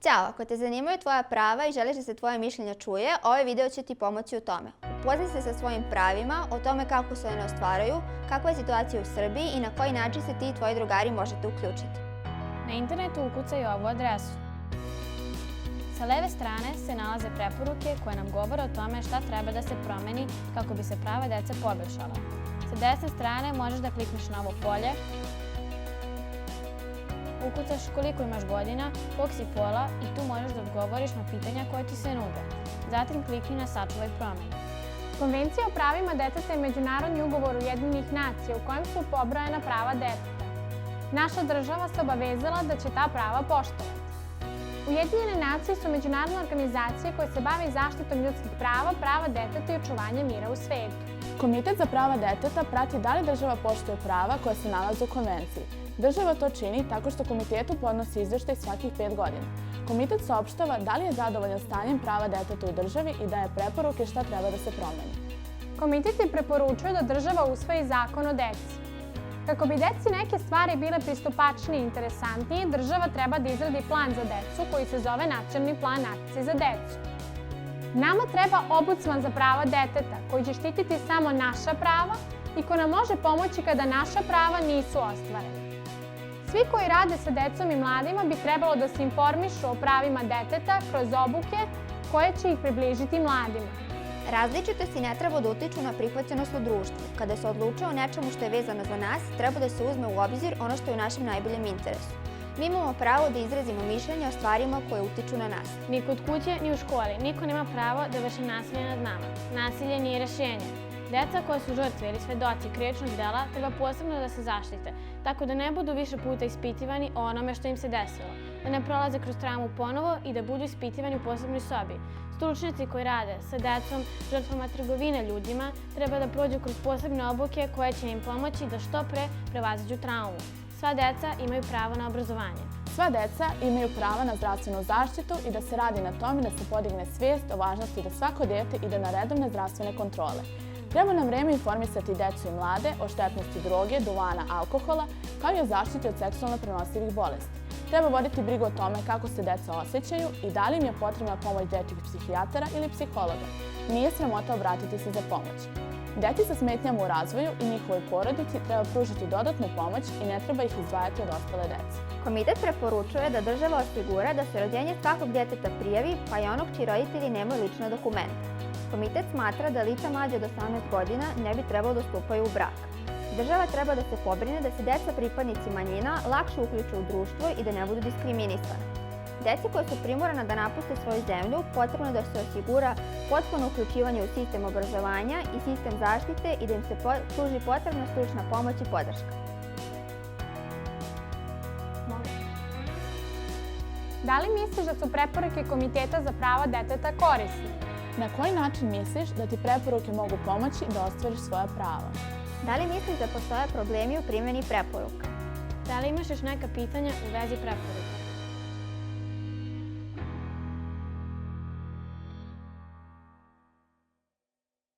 Ćao, ako te zanimaju tvoja prava i želiš da se tvoje mišljenje čuje, ovaj video će ti pomoći u tome. Upoznaj se sa svojim pravima, o tome kako se one ostvaruju, kakva je situacija u Srbiji i na koji način se ti i tvoji drugari možete uključiti. Na internetu ukucaj ovu adresu. Sa leve strane se nalaze preporuke koje nam govore o tome šta treba da se promeni kako bi se prava dece poboljšala. Sa desne strane možeš da klikneš na ovo polje, ukucaš koliko imaš godina, kog si pola i tu možeš da odgovoriš na pitanja koje ti se nude. Zatim klikni na sačuvaj promene. Konvencija o pravima deteta je međunarodni ugovor Ujedinjenih nacija u kojem su pobrojana prava deteta. Naša država se obavezala da će ta prava poštovati. Ujedinjene nacije su međunarodne organizacije koje se bave zaštitom ljudskih prava, prava deteta i očuvanja mira u svetu. Komitet za prava deteta prati da li država poštuje prava koja se nalaze u konvenciji. Država to čini tako što komitetu podnosi izveštaj svakih 5 godina. Komitet saopštava da li je zadovoljan stanjem prava deteta u državi i daje preporuke šta treba da se promeni. Komitet je preporučuje da država usvoji zakon o deci. Kako bi deci neke stvari bile pristupačnije i interesantnije, država treba da izradi plan za decu koji se zove Nacionalni plan akcije za decu. Nama treba ombudsman za prava deteta koji će štititi samo naša prava i ko nam može pomoći kada naša prava nisu ostvarena. Svi koji rade sa decom i mladima bi trebalo da se informišu o pravima deteta kroz obuke koje će ih približiti mladima. Različitosti ne treba da utiču na prihvaćenost u društvu. Kada se odlučuje o nečemu što je vezano za nas, treba da se uzme u obzir ono što je u našem najboljem interesu. Mi imamo pravo da izrazimo mišljenje o stvarima koje utiču na nas. Ni kod kuće, ni u školi. Niko nema pravo da vrši nasilje nad nama. Nasilje nije rešenje. Deca koja su žrtve ili svedoci krivičnog dela treba posebno da se zaštite, tako da ne budu više puta ispitivani o onome što im se desilo, da ne prolaze kroz traumu ponovo i da budu ispitivani u posebnoj sobi. Stručnjaci koji rade sa decom, žrtvama trgovine ljudima, treba da prođu kroz posebne obuke koje će im pomoći da što pre prevaziđu traumu. Sva deca imaju pravo na obrazovanje. Sva deca imaju prava na zdravstvenu zaštitu i da se radi na tome da se podigne svijest o važnosti da svako dete ide na redovne zdravstvene kontrole. Treba na vreme informisati decu i mlade o štetnosti droge, duvana, alkohola, kao i o zaštiti od seksualno prenosivih bolesti. Treba voditi brigu o tome kako se deca osjećaju i da li im je potrebna pomoć dečjih psihijatara ili psihologa. Nije sramota obratiti se za pomoć. Deci sa smetnjama u razvoju i njihovoj porodici treba pružiti dodatnu pomoć i ne treba ih izdvajati od ostale dece. Komitet preporučuje da država osigura da se rođenje svakog djeteta prijavi, pa i onog čiji roditelji nemaju lična dokumenta. Komitet smatra da lica mlađe od 18 godina ne bi trebalo da stupaju u brak. Država treba da se pobrine da se deca pripadnici manjina lakše uključe u društvo i da ne budu diskriminisana. Deci koja su primorana da napuste svoju zemlju, potrebno je da se osigura potpuno uključivanje u sistem obrazovanja i sistem zaštite i da im se pruži potrebna stručna pomoć i podrška. Da li misliš da su preporuke Komiteta za prava deteta korisne? Na koji način misliš da ti preporuke mogu pomoći da ostvariš svoja prava? Da li misliš da postoje problemi u primjeni preporuka? Da li imaš još neka pitanja u vezi preporuka?